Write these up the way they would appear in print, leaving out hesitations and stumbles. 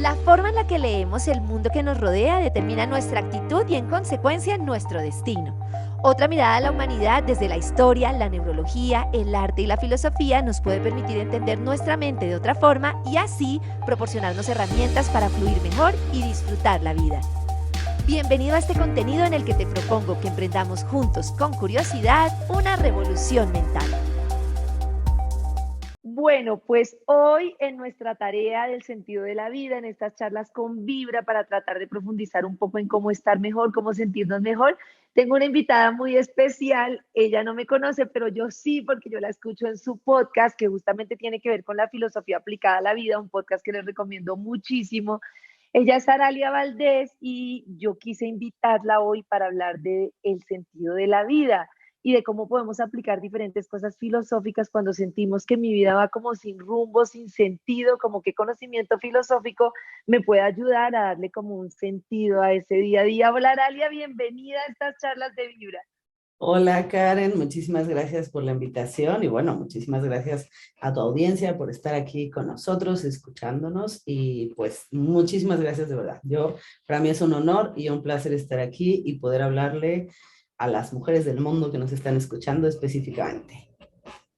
La forma en la que leemos el mundo que nos rodea determina nuestra actitud y en consecuencia nuestro destino. Otra mirada a la humanidad desde la historia, la neurología, el arte y la filosofía nos puede permitir entender nuestra mente de otra forma y así proporcionarnos herramientas para fluir mejor y disfrutar la vida. Bienvenido a este contenido en el que te propongo que emprendamos juntos con curiosidad una revolución mental. Bueno, pues hoy en nuestra tarea del sentido de la vida, en estas charlas con Vibra para tratar de profundizar un poco en cómo estar mejor, cómo sentirnos mejor, tengo una invitada muy especial. Ella no me conoce, pero yo sí, porque yo la escucho en su podcast, que justamente tiene que ver con la filosofía aplicada a la vida, un podcast que les recomiendo muchísimo. Ella es Aralia Valdés y yo quise invitarla hoy para hablar de el sentido de la vida y de cómo podemos aplicar diferentes cosas filosóficas cuando sentimos que mi vida va como sin rumbo, sin sentido, como qué conocimiento filosófico me puede ayudar a darle como un sentido a ese día a día. Hola Aralia, bienvenida a estas charlas de Vibra. Hola Karen, muchísimas gracias por la invitación y bueno, muchísimas gracias a tu audiencia por estar aquí con nosotros, escuchándonos y pues muchísimas gracias de verdad. Para mí es un honor y un placer estar aquí y poder hablarle a las mujeres del mundo que nos están escuchando específicamente.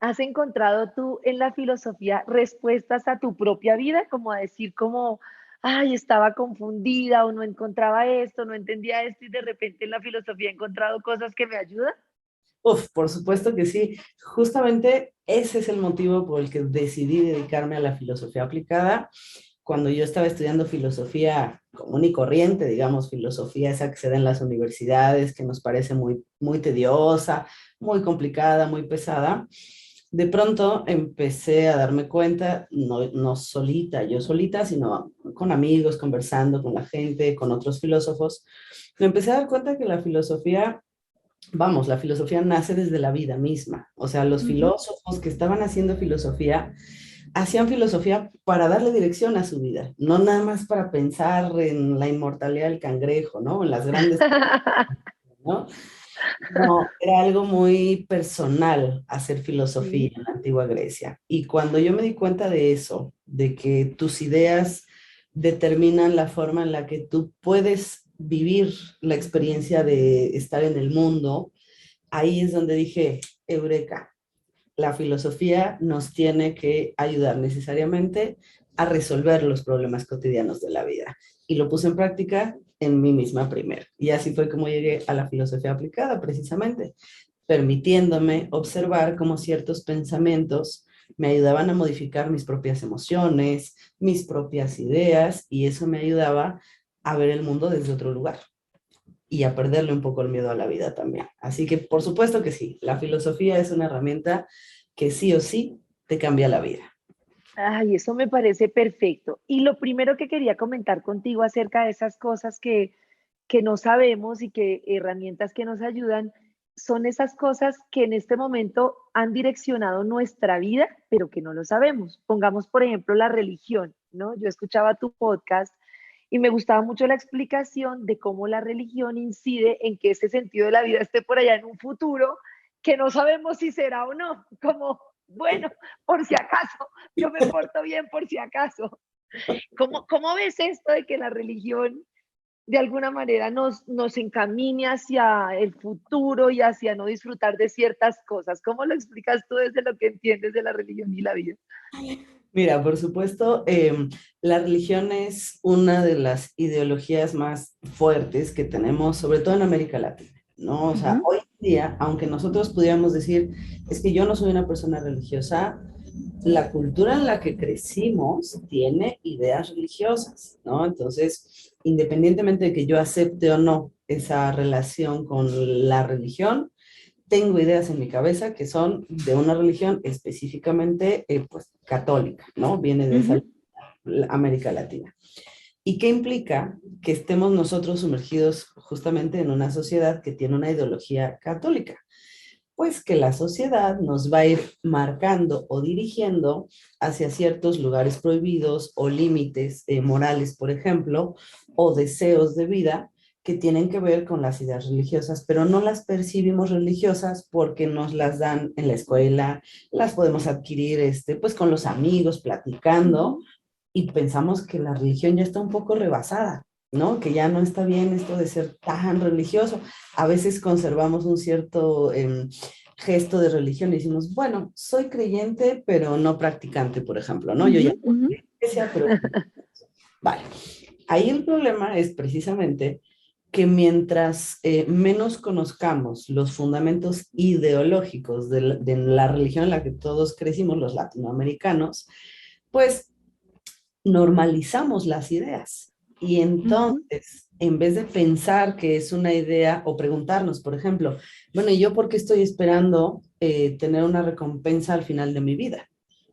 ¿Has encontrado tú en la filosofía respuestas a tu propia vida? Como a decir como, ay, estaba confundida o no encontraba esto, no entendía esto y de repente en la filosofía he encontrado cosas que me ayudan. Uf, por supuesto que sí. Justamente ese es el motivo por el que decidí dedicarme a la filosofía aplicada. Cuando yo estaba estudiando filosofía común y corriente, digamos, filosofía esa que se da en las universidades, que nos parece muy tediosa, muy complicada, muy pesada, de pronto empecé a darme cuenta, no solita, yo solita, sino con amigos, conversando con la gente, con otros filósofos, me empecé a dar cuenta que la filosofía, vamos, la filosofía nace desde la vida misma. O sea, los Ujú. filósofos que estaban haciendo filosofía hacían filosofía para darle dirección a su vida, no nada más para pensar en la inmortalidad del cangrejo, ¿no? En las grandes, ¿no? No, era algo muy personal hacer filosofía Sí. en la antigua Grecia. Y cuando yo me di cuenta de eso, de que tus ideas determinan la forma en la que tú puedes vivir la experiencia de estar en el mundo, ahí es donde dije, Eureka, la filosofía nos tiene que ayudar necesariamente a resolver los problemas cotidianos de la vida. Y lo puse en práctica en mí misma primero. Y así fue como llegué a la filosofía aplicada, precisamente, permitiéndome observar cómo ciertos pensamientos me ayudaban a modificar mis propias emociones, mis propias ideas, y eso me ayudaba a ver el mundo desde otro lugar y a perderle un poco el miedo a la vida también. Así que por supuesto que sí, la filosofía es una herramienta que sí o sí te cambia la vida. Ay, eso me parece perfecto. Y lo primero que quería comentar contigo acerca de esas cosas que no sabemos y que herramientas que nos ayudan, son esas cosas que en este momento han direccionado nuestra vida, pero que no lo sabemos. Pongamos, por ejemplo, la religión, ¿no? Yo escuchaba tu podcast y me gustaba mucho la explicación de cómo la religión incide en que ese sentido de la vida esté por allá en un futuro que no sabemos si será o no, como, bueno, por si acaso, yo me porto bien por si acaso. ¿Cómo ves esto de que la religión de alguna manera nos encamine hacia el futuro y hacia no disfrutar de ciertas cosas? ¿Cómo lo explicas tú desde lo que entiendes de la religión y la vida? Mira, por supuesto, la religión es una de las ideologías más fuertes que tenemos, sobre todo en América Latina, ¿no? O sea, Ujú. hoy en día, aunque nosotros pudiéramos decir, es que yo no soy una persona religiosa, la cultura en la que crecimos tiene ideas religiosas, ¿no? Entonces, independientemente de que yo acepte o no esa relación con la religión, tengo ideas en mi cabeza que son de una religión específicamente, pues, católica, ¿no? Viene de esa Ujú. América Latina. ¿Y qué implica que estemos nosotros sumergidos justamente en una sociedad que tiene una ideología católica? Pues que la sociedad nos va a ir marcando o dirigiendo hacia ciertos lugares prohibidos o límites morales, por ejemplo, o deseos de vida que tienen que ver con las ideas religiosas, pero no las percibimos religiosas porque nos las dan en la escuela, las podemos adquirir pues con los amigos, platicando, Ujú. y pensamos que la religión ya está un poco rebasada, ¿no? Que ya no está bien esto de ser tan religioso. A veces conservamos un cierto gesto de religión y decimos, bueno, soy creyente, pero no practicante, por ejemplo, ¿no? Yo Ujú, ya voy ujú. a la iglesia, pero... Vale. Ahí el problema es precisamente que mientras menos conozcamos los fundamentos ideológicos de la religión en la que todos crecimos, los latinoamericanos, pues normalizamos las ideas. Y Ujú. entonces, en vez de pensar que es una idea o preguntarnos, por ejemplo, bueno, ¿y yo por qué estoy esperando tener una recompensa al final de mi vida?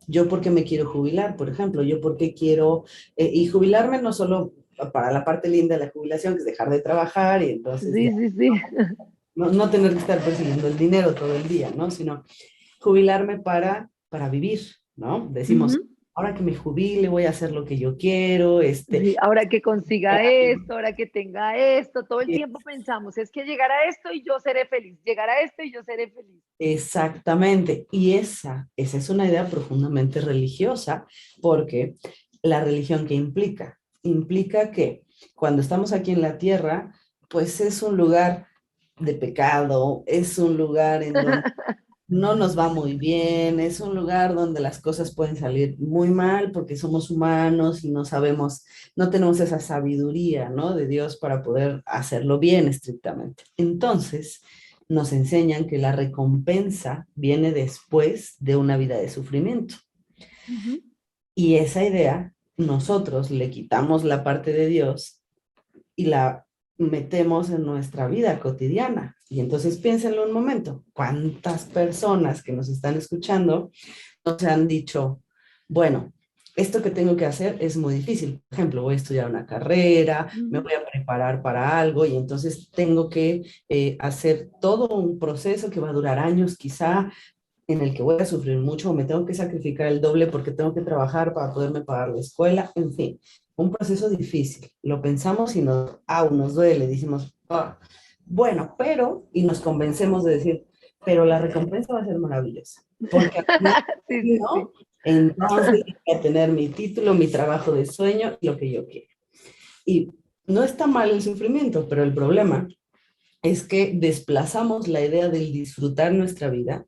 Yo por qué me quiero jubilar, por ejemplo, yo por qué quiero, y jubilarme no solo para la parte linda de la jubilación, que es dejar de trabajar y entonces ya Sí, sí, sí. no tener que estar persiguiendo el dinero todo el día, ¿no? Sino jubilarme para vivir, ¿no? Decimos, Ujú. ahora que me jubile voy a hacer lo que yo quiero, Sí, ahora que consiga esto, ahora que tenga esto, todo el tiempo pensamos, es que llegará esto y yo seré feliz, llegará esto y yo seré feliz. exactamente. Y esa es una idea profundamente religiosa, porque la religión que implica, implica que cuando estamos aquí en la tierra, pues es un lugar de pecado, es un lugar en donde no nos va muy bien, es un lugar donde las cosas pueden salir muy mal porque somos humanos y no sabemos, no tenemos esa sabiduría, ¿no? De Dios para poder hacerlo bien estrictamente. Entonces, nos enseñan que la recompensa viene después de una vida de sufrimiento. Ujú. Y esa idea, nosotros le quitamos la parte de Dios y la metemos en nuestra vida cotidiana. Y entonces piénsenlo un momento, ¿cuántas personas que nos están escuchando nos han dicho, bueno, esto que tengo que hacer es muy difícil? Por ejemplo, voy a estudiar una carrera, me Ujú. voy a preparar para algo y entonces tengo que hacer todo un proceso que va a durar años quizá, en el que voy a sufrir mucho, o me tengo que sacrificar el doble porque tengo que trabajar para poderme pagar la escuela, en fin, un proceso difícil. Lo pensamos y nos duele, decimos, "Ah, bueno, pero", y nos convencemos de decir, pero la recompensa va a ser maravillosa, porque al final, Sí, sí, ¿no? sí. Entonces voy a tener mi título, mi trabajo de sueño, lo que yo quiero. Y no está mal el sufrimiento, pero el problema es que desplazamos la idea del disfrutar nuestra vida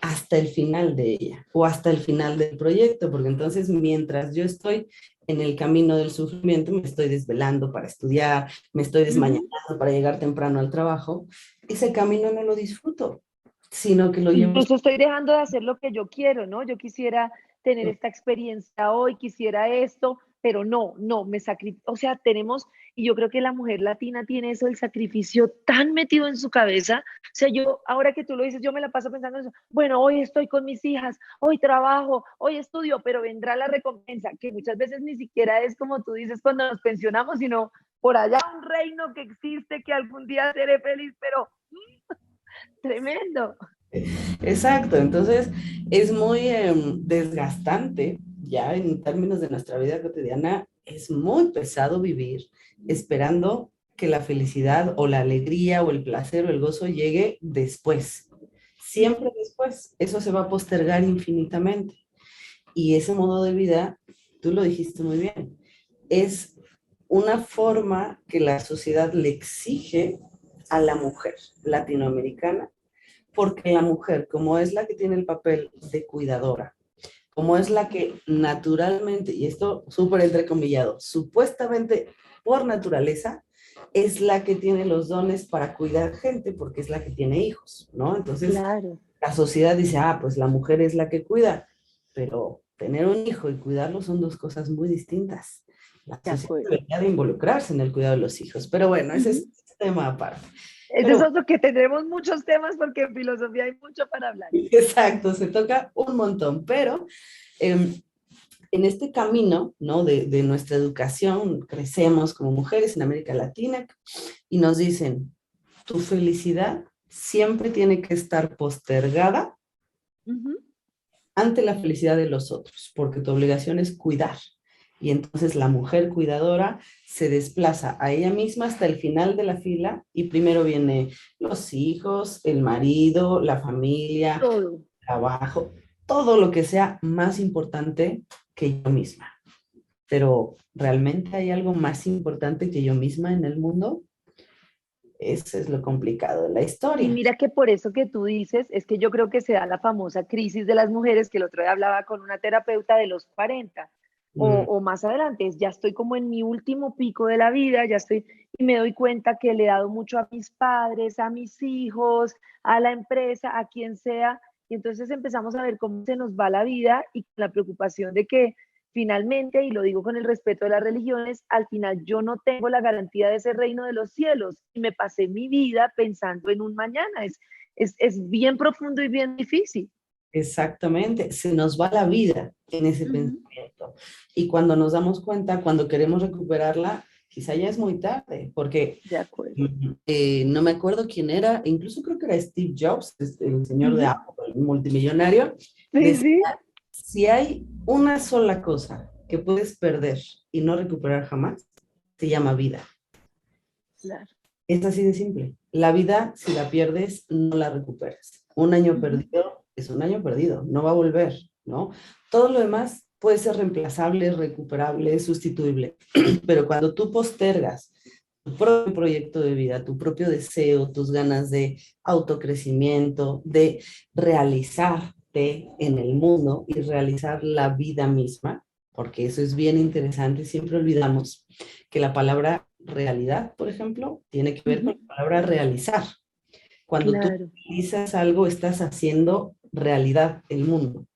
hasta el final de ella o hasta el final del proyecto, porque entonces mientras yo estoy en el camino del sufrimiento, me estoy desvelando para estudiar, me estoy Ujú. desmañanando para llegar temprano al trabajo, ese camino no lo disfruto, sino que lo llevo... Incluso estoy dejando de hacer lo que yo quiero, ¿no? Yo quisiera tener esta experiencia hoy, quisiera esto, pero no, no, me sacrifico, o sea, tenemos, y yo creo que la mujer latina tiene eso, el sacrificio tan metido en su cabeza, o sea, yo, ahora que tú lo dices, yo me la paso pensando en eso, bueno, hoy estoy con mis hijas, hoy trabajo, hoy estudio, pero vendrá la recompensa, que muchas veces ni siquiera es como tú dices cuando nos pensionamos, sino por allá un reino que existe, que algún día seré feliz, pero tremendo. Exacto, entonces es muy desgastante ya en términos de nuestra vida cotidiana, es muy pesado vivir esperando que la felicidad o la alegría o el placer o el gozo llegue después, siempre después, eso se va a postergar infinitamente. Y ese modo de vida, tú lo dijiste muy bien, es una forma que la sociedad le exige a la mujer latinoamericana, porque la mujer, como es la que tiene el papel de cuidadora, como es la que naturalmente, y esto súper entrecomillado, supuestamente por naturaleza, es la que tiene los dones para cuidar gente, porque es la que tiene hijos, ¿no? Entonces, Claro, la sociedad dice, ah, pues la mujer es la que cuida, pero tener un hijo y cuidarlo son dos cosas muy distintas. La de sociedad acuerdo. debería de involucrarse en el cuidado de los hijos, pero bueno, ese Ujú. es tema aparte. Ese es Pero otro que tendremos muchos temas porque en filosofía hay mucho para hablar. exacto, se toca un montón, pero eh, en este camino, ¿no? De nuestra educación, crecemos como mujeres en América Latina y nos dicen, tu felicidad siempre tiene que estar postergada Ujú. ante la felicidad de los otros, porque tu obligación es cuidar. Y entonces la mujer cuidadora se desplaza a ella misma hasta el final de la fila y primero viene los hijos, el marido, la familia, Todo. trabajo, todo lo que sea más importante que yo misma. pero ¿realmente hay algo más importante que yo misma en el mundo? Eso es lo complicado de la Y historia. mira que por eso que tú dices, es que yo creo que se da la famosa crisis de las mujeres, que el otro día hablaba con una terapeuta de los 40 Mm, o más adelante, ya estoy como en mi último pico de la vida, ya estoy, y me doy cuenta que le he dado mucho a mis padres, a mis hijos, a la empresa, a quien sea, y entonces empezamos a ver cómo se nos va la vida y la preocupación de que finalmente, y lo digo con el respeto de las religiones, al final yo no tengo la garantía de ese reino de los cielos y me pasé mi vida pensando en un mañana. Es bien profundo y bien difícil. exactamente, se nos va la vida en ese Ujú. pensamiento. Y cuando nos damos cuenta, cuando queremos recuperarla, quizá ya es muy tarde, porque De acuerdo. no me acuerdo quién era, incluso creo que era Steve Jobs, el señor de Ujú. Apple, el multimillonario, Sí, decía, sí, si hay una sola cosa que puedes perder y no recuperar jamás, se llama vida. claro. Es así de simple. La vida, si la pierdes, no la recuperas. Un año Ujú. perdido es un año perdido, no va a volver, ¿no? Todo lo demás puede ser reemplazable, recuperable, sustituible, pero cuando tú postergas tu propio proyecto de vida, tu propio deseo, tus ganas de autocrecimiento, de realizarte en el mundo y realizar la vida misma, porque eso es bien interesante, siempre olvidamos que la palabra realidad, por ejemplo, tiene que ver con Ujú. la palabra realizar. Cuando tú Claro. realizas algo, estás haciendo realidad el mundo.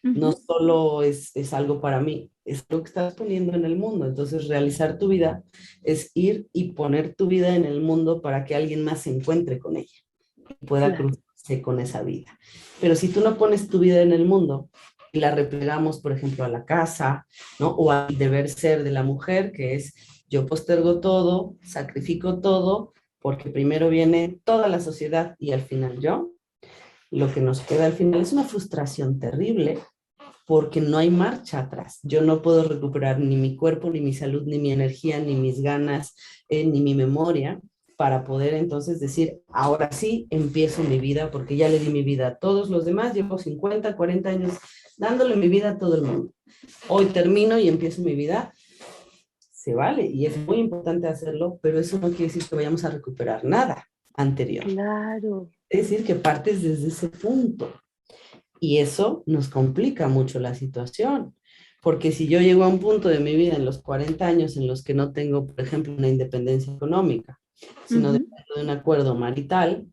No Ujú. solo es algo para mí, es lo que estás poniendo en el mundo. Entonces, realizar tu vida es ir y poner tu vida en el mundo para que alguien más se encuentre con ella y pueda Claro. cruzarse con esa vida. Pero si tú no pones tu vida en el mundo y la replegamos, por ejemplo, a la casa, ¿no? O al deber ser de la mujer, que es yo postergo todo, sacrifico todo, porque primero viene toda la sociedad y al final yo, lo que nos queda al final es una frustración terrible porque no hay marcha atrás. Yo no puedo recuperar ni mi cuerpo, ni mi salud, ni mi energía, ni mis ganas, ni mi memoria para poder entonces decir, ahora sí empiezo mi vida, porque ya le di mi vida a todos los demás, llevo 50, 40 años dándole mi vida a todo el mundo. Hoy termino y empiezo mi vida, se vale, y es muy importante hacerlo, pero eso no quiere decir que vayamos a recuperar nada anterior. Claro. Es decir, que partes desde ese punto. Y eso nos complica mucho la situación, porque si yo llego a un punto de mi vida en los 40 años en los que no tengo, por ejemplo, una independencia económica, sino Ujú. dependo de un acuerdo marital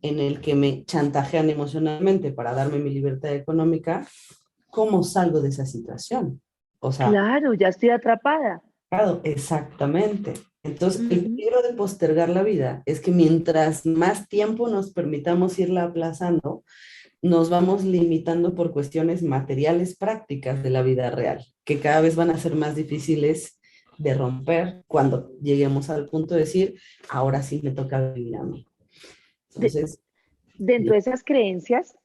en el que me chantajean emocionalmente para darme mi libertad económica, ¿cómo salgo de esa situación? O sea, Claro, ya estoy atrapada. claro, exactamente. Entonces, el Ujú. peligro de postergar la vida es que mientras más tiempo nos permitamos irla aplazando, nos vamos limitando por cuestiones materiales prácticas de la vida real, que cada vez van a ser más difíciles de romper cuando lleguemos al punto de decir, ahora sí me toca vivir a mí. De- Entonces, Dentro de esas creencias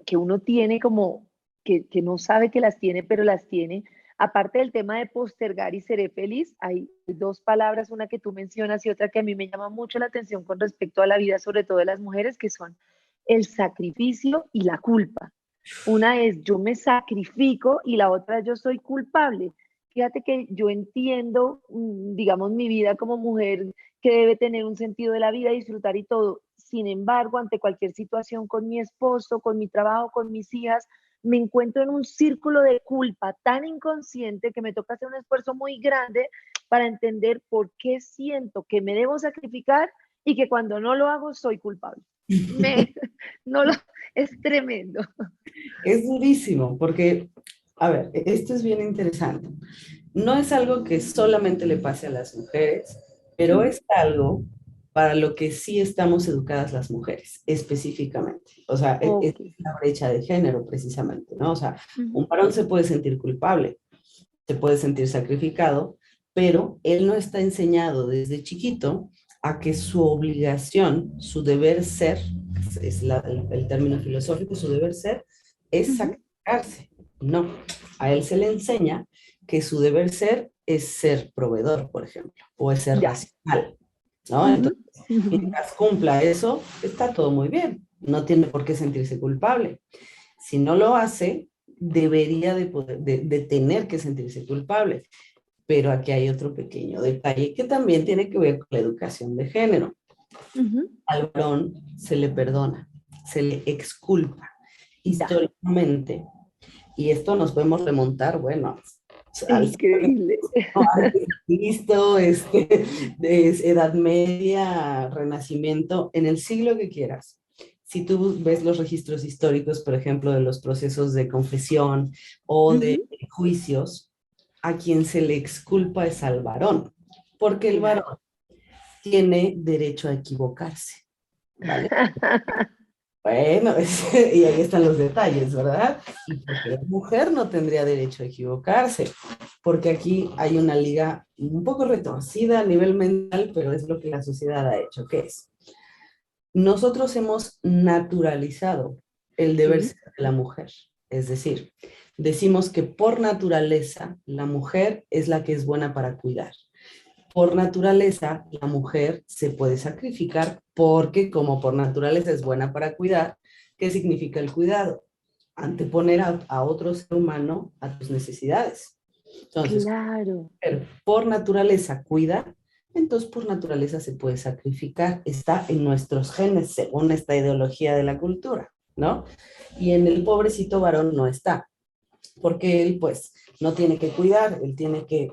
que uno tiene como que no sabe que las tiene, pero las tiene, aparte del tema de postergar y seré feliz, hay dos palabras, una que tú mencionas y otra que a mí me llama mucho la atención con respecto a la vida, sobre todo de las mujeres, que son el sacrificio y la culpa. Una es yo me sacrifico y la otra es yo soy culpable. Fíjate que yo entiendo, digamos, mi vida como mujer que debe tener un sentido de la vida, disfrutar y todo. Sin embargo, ante cualquier situación con mi esposo, con mi trabajo, con mis hijas, me encuentro en un círculo de culpa tan inconsciente que me toca hacer un esfuerzo muy grande para entender por qué siento que me debo sacrificar y que cuando no lo hago soy culpable. Me, no lo, es tremendo. es durísimo porque, a ver, esto es bien interesante. No es algo que solamente le pase a las mujeres, pero Ujú. es algo para lo que sí estamos educadas las mujeres, específicamente. O sea, es Ok. la brecha de género, precisamente, ¿no? O sea, Ujú. un varón se puede sentir culpable, se puede sentir sacrificado, pero él no está enseñado desde chiquito a que su obligación, su deber ser, es el término filosófico, su deber ser es Ujú. sacrificarse. No, a él se le enseña que su deber ser es ser proveedor, por ejemplo, o es ser Ya. racional, ¿no? Ujú. Entonces, mientras cumpla eso, está todo muy bien, no tiene por qué sentirse culpable. Si no lo hace, debería de tener que sentirse culpable. Pero aquí hay otro pequeño detalle que también tiene que ver con la educación de género. Ujú. Al varón se le perdona, se le exculpa Ya, históricamente. Y esto nos podemos remontar, bueno, al increíble. no, antes de Cristo, de Edad Media, Renacimiento, en el siglo que quieras. Si tú ves los registros históricos, por ejemplo, de los procesos de confesión o de Ujú. juicios, a quien se le exculpa es al varón, porque el Claro. varón tiene derecho a equivocarse, ¿vale? Bueno, y ahí están los detalles, ¿verdad? Y porque la mujer no tendría derecho a equivocarse, porque aquí hay una liga un poco retorcida a nivel mental, pero es lo que la sociedad ha hecho, ¿qué es? Nosotros hemos naturalizado el deber Sí, ser de la mujer, es decir, decimos que por naturaleza la mujer es la que es buena para cuidar. Por naturaleza, la mujer se puede sacrificar porque como por naturaleza es buena para cuidar, ¿qué significa el cuidado? Anteponer a otro ser humano a tus necesidades. Entonces, claro. por naturaleza cuida, entonces por naturaleza se puede sacrificar. Está en nuestros genes, según esta ideología de la cultura, ¿no? Y en el pobrecito varón no está, porque él pues no tiene que cuidar, él tiene que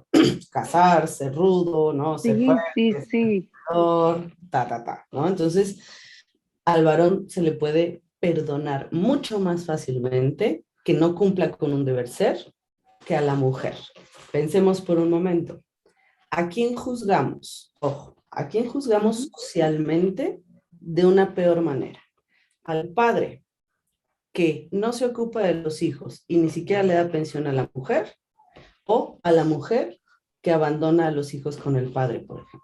casarse, rudo, ¿no? Ser Sí, fuerte, sí, sí. ¿no? Entonces, al varón se le puede perdonar mucho más fácilmente que no cumpla con un deber ser que a la mujer. Pensemos por un momento, ¿a quién juzgamos? Ojo, ¿a quién juzgamos Ujú. socialmente de una peor manera? Al padre que no se ocupa de los hijos y ni siquiera le da pensión a la mujer, o a la mujer que abandona a los hijos con el padre, por ejemplo.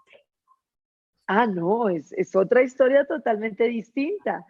Ah, no, es otra historia totalmente distinta.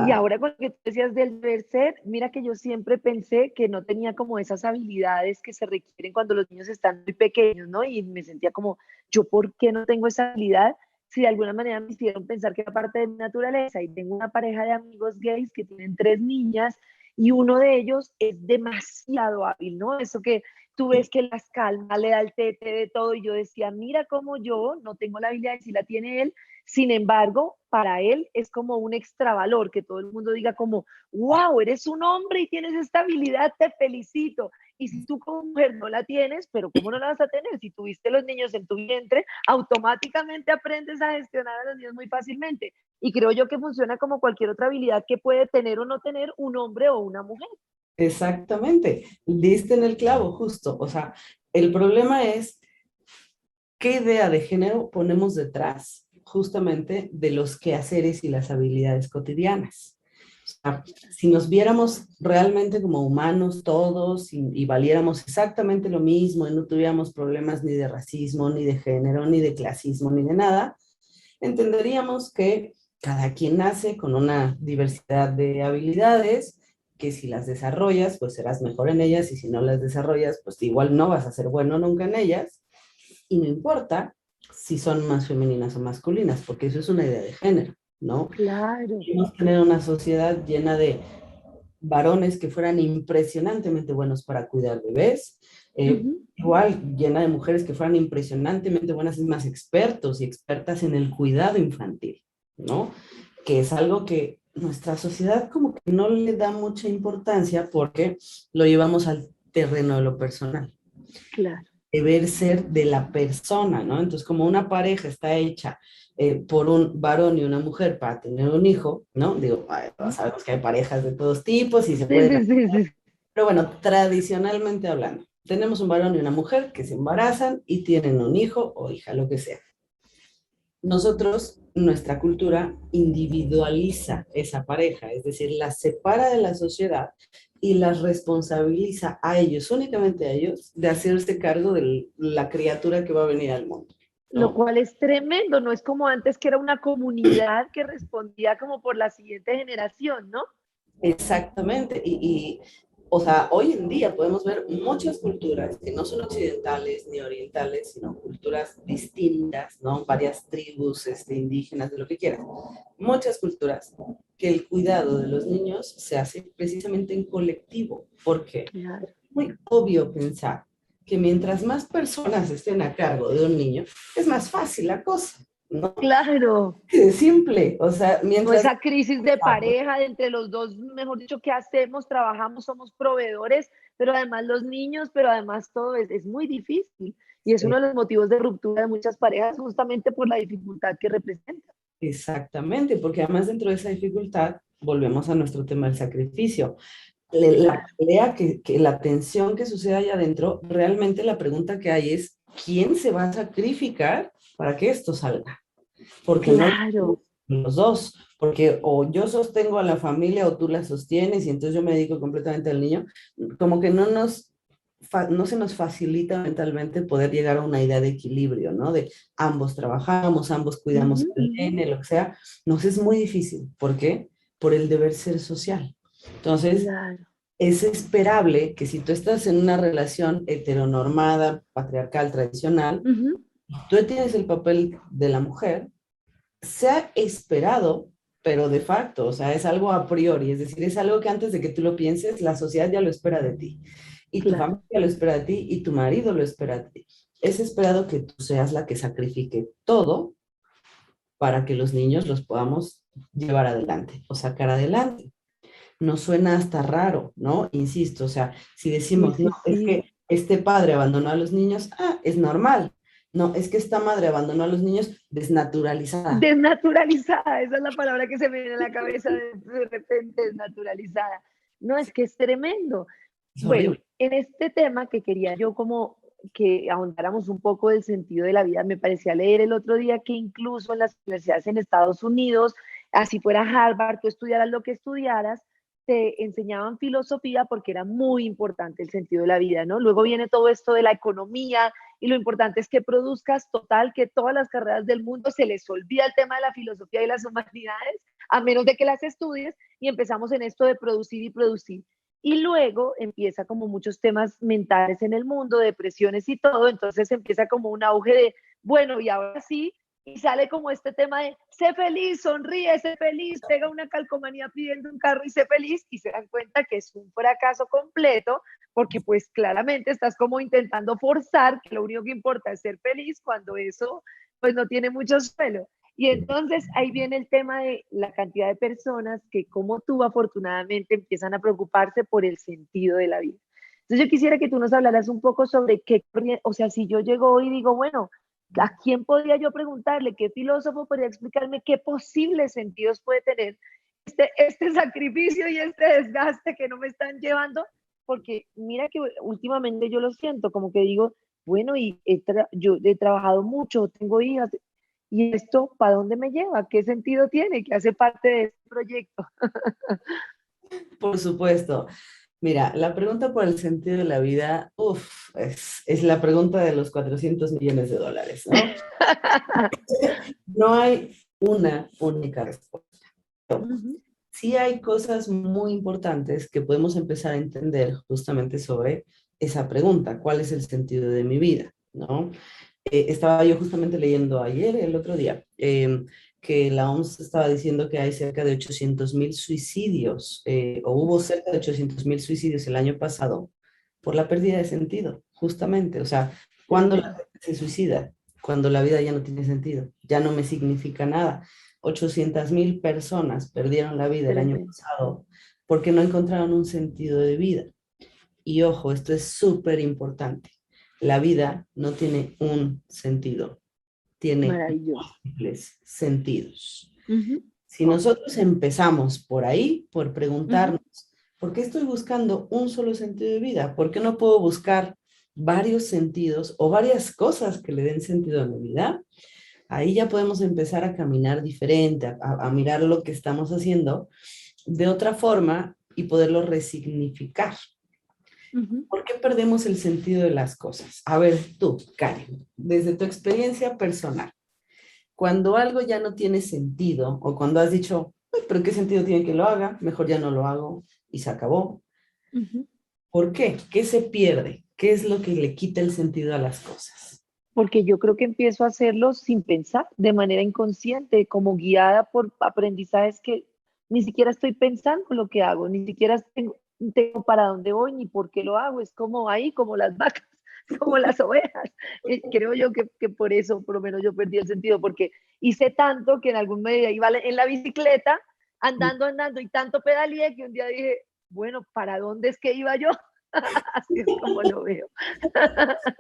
Y Ah, ahora con lo que tú decías del deber ser, mira que yo siempre pensé que no tenía como esas habilidades que se requieren cuando los niños están muy pequeños, ¿no? Y me sentía como, ¿yo por qué no tengo esa habilidad? Si de alguna manera me hicieron pensar que era parte de mi naturaleza y tengo una pareja de amigos gays que tienen 3 niñas y uno de ellos es demasiado hábil, ¿no? Eso que tú ves que las calma, le da el tete de todo y yo decía, mira cómo yo no tengo la habilidad y si la tiene él, sin embargo, para él es como un extravalor, que todo el mundo diga como, wow, eres un hombre y tienes esta habilidad, te felicito. Y si tú como mujer no la tienes, pero ¿cómo no la vas a tener? Si tuviste los niños en tu vientre, automáticamente aprendes a gestionar a los niños muy fácilmente. Y creo yo que funciona como cualquier otra habilidad que puede tener o no tener un hombre o una mujer. exactamente, diste en el clavo, justo. O sea, el problema es qué idea de género ponemos detrás justamente de los quehaceres y las habilidades cotidianas. O sea, si nos viéramos realmente como humanos todos y valiéramos exactamente lo mismo y no tuviéramos problemas ni de racismo, ni de género, ni de clasismo, ni de nada, entenderíamos que cada quien nace con una diversidad de habilidades que si las desarrollas, pues serás mejor en ellas y si no las desarrollas, pues igual no vas a ser bueno nunca en ellas y no importa si son más femeninas o masculinas, porque eso es una idea de género, ¿no? Claro. Queremos tener una sociedad llena de varones que fueran impresionantemente buenos para cuidar bebés, Ujú. igual llena de mujeres que fueran impresionantemente buenas y más expertos y expertas en el cuidado infantil, ¿no? Que es algo que nuestra sociedad como que no le da mucha importancia porque lo llevamos al terreno de lo personal, Claro. deber ser de la persona, ¿no? Entonces, como una pareja está hecha por un varón y una mujer para tener un hijo, ¿no? Digo, sabemos que hay parejas de todos tipos y se Sí, pueden... sí, sí, sí. Pero bueno, tradicionalmente hablando, tenemos un varón y una mujer que se embarazan y tienen un hijo o hija, lo que sea. Nosotros, nuestra cultura individualiza esa pareja, es decir, la separa de la sociedad y las responsabiliza a ellos, únicamente a ellos, de hacerse cargo de la criatura que va a venir al mundo, Lo ¿no? cual es tremendo, no es como antes que era una comunidad que respondía como por la siguiente generación, ¿no? Exactamente, o sea, hoy en día podemos ver muchas culturas que no son occidentales ni orientales, sino culturas distintas, ¿no? Varias tribus indígenas, de lo que quieras. Muchas culturas que el cuidado de los niños se hace precisamente en colectivo, porque Claro. es muy obvio pensar que mientras más personas estén a cargo de un niño, es más fácil la cosa, ¿no? Claro. Es simple, o sea, O mientras... esa crisis de pareja, de entre los dos, mejor dicho, ¿qué hacemos? Trabajamos, somos proveedores, pero además los niños, pero además todo es muy difícil. Y es uno de los motivos de ruptura de muchas parejas, justamente por la dificultad que representa. Exactamente, porque además dentro de esa dificultad, volvemos a nuestro tema del sacrificio. La Claro, pelea, la tensión que sucede allá adentro, realmente la pregunta que hay es, ¿quién se va a sacrificar para que esto salga? Porque no claro, los dos, porque o yo sostengo a la familia o tú la sostienes y entonces yo me dedico completamente al niño, como que no se nos facilita mentalmente poder llegar a una idea de equilibrio, ¿no? De ambos trabajamos, ambos cuidamos ujú, al ujú, nene, lo que sea, nos es muy difícil. ¿Por qué? Por el deber ser social. Entonces, claro, es esperable que si tú estás en una relación heteronormada, patriarcal, tradicional, ujú, tú tienes el papel de la mujer, sea esperado, pero de facto, o sea, es algo a priori, es decir, es algo que antes de que tú lo pienses, la sociedad ya lo espera de ti, y tu claro, familia lo espera de ti, y tu marido lo espera de ti. Es esperado que tú seas la que sacrifique todo para que los niños los podamos llevar adelante o sacar adelante. Nos suena hasta raro, ¿no? Insisto, o sea, si sí, decimos, no, sí, es sí. que este padre abandonó a los niños, es normal. No, es que esta madre abandonó a los niños desnaturalizada. Desnaturalizada, esa es la palabra que se me viene a la cabeza de repente, desnaturalizada. No, es que es tremendo. Es Bueno, horrible. en este tema que quería yo como que ahondáramos un poco del sentido de la vida, me parecía leer el otro día que incluso en las universidades en Estados Unidos, así fuera Harvard, tú estudiaras lo que estudiaras, te enseñaban filosofía porque era muy importante el sentido de la vida, ¿no? Luego viene todo esto de la economía y lo importante es que produzcas, total, que todas las carreras del mundo se les olvida el tema de la filosofía y las humanidades, a menos de que las estudies, y empezamos en esto de producir y producir. Y luego empieza como muchos temas mentales en el mundo, depresiones y todo, entonces empieza como un auge de, bueno, y ahora sí, y sale como este tema de, sé feliz, sonríe, sé feliz, pega una calcomanía pidiendo un carro y sé feliz, y se dan cuenta que es un fracaso completo, porque pues claramente estás como intentando forzar que lo único que importa es ser feliz cuando eso pues no tiene mucho suelo. Y entonces ahí viene el tema de la cantidad de personas que como tú afortunadamente empiezan a preocuparse por el sentido de la vida. Entonces yo quisiera que tú nos hablaras un poco sobre qué, o sea, si yo llego hoy y digo, bueno, ¿a quién podría yo preguntarle? ¿Qué filósofo podría explicarme qué posibles sentidos puede tener este sacrificio y este desgaste que no me están llevando? Porque mira que últimamente yo lo siento, como que digo, bueno, y yo he trabajado mucho, tengo hijas, ¿y esto para dónde me lleva? ¿Qué sentido tiene? ¿Qué hace parte de este proyecto? Por supuesto. Mira, la pregunta por el sentido de la vida, es la pregunta de los 400 millones de dólares, ¿no? No hay una única respuesta. Ujú, Sí hay cosas muy importantes que podemos empezar a entender justamente sobre esa pregunta, ¿cuál es el sentido de mi vida? ¿No? Estaba yo justamente leyendo ayer, el otro día, que la OMS estaba diciendo que hay cerca de 800.000 suicidios, o hubo cerca de 800.000 suicidios el año pasado por la pérdida de sentido, justamente. O sea, cuando la tremendo. gente se suicida, cuando la vida ya no tiene sentido, ya no me significa nada. 800.000 personas perdieron la vida el año Tremendo. pasado porque no encontraron un sentido de vida. Y ojo, esto es súper importante. La vida no tiene un sentido, tiene Maravilloso. múltiples sentidos. Ujú, Si nosotros empezamos por ahí, por ujú, preguntarnos, ¿por qué estoy buscando un solo sentido de vida? ¿Por qué no puedo buscar varios sentidos o varias cosas que le den sentido a mi vida? Ahí ya podemos empezar a caminar diferente, a mirar lo que estamos haciendo de otra forma y poderlo resignificar. ujú. ¿Por qué perdemos el sentido de las cosas? A ver, tú, Karen, desde tu experiencia personal, cuando algo ya no tiene sentido o cuando has dicho, "Uy, pero ¿qué sentido tiene que lo haga? Mejor ya no lo hago y se acabó". Ujú. ¿Por qué? ¿Qué se pierde? ¿Qué es lo que le quita el sentido a las cosas? Porque yo creo que empiezo a hacerlo sin pensar, de manera inconsciente, como guiada por aprendizajes que ni siquiera estoy pensando lo que hago, ni siquiera tengo para dónde voy ni por qué lo hago. Es como ahí, como las vacas. como las ovejas. Creo yo que por eso, por lo menos yo perdí el sentido, porque hice tanto que en algún medio iba en la bicicleta, andando y tanto pedaleé que un día dije, bueno, ¿para dónde es que iba yo? Así es como lo veo.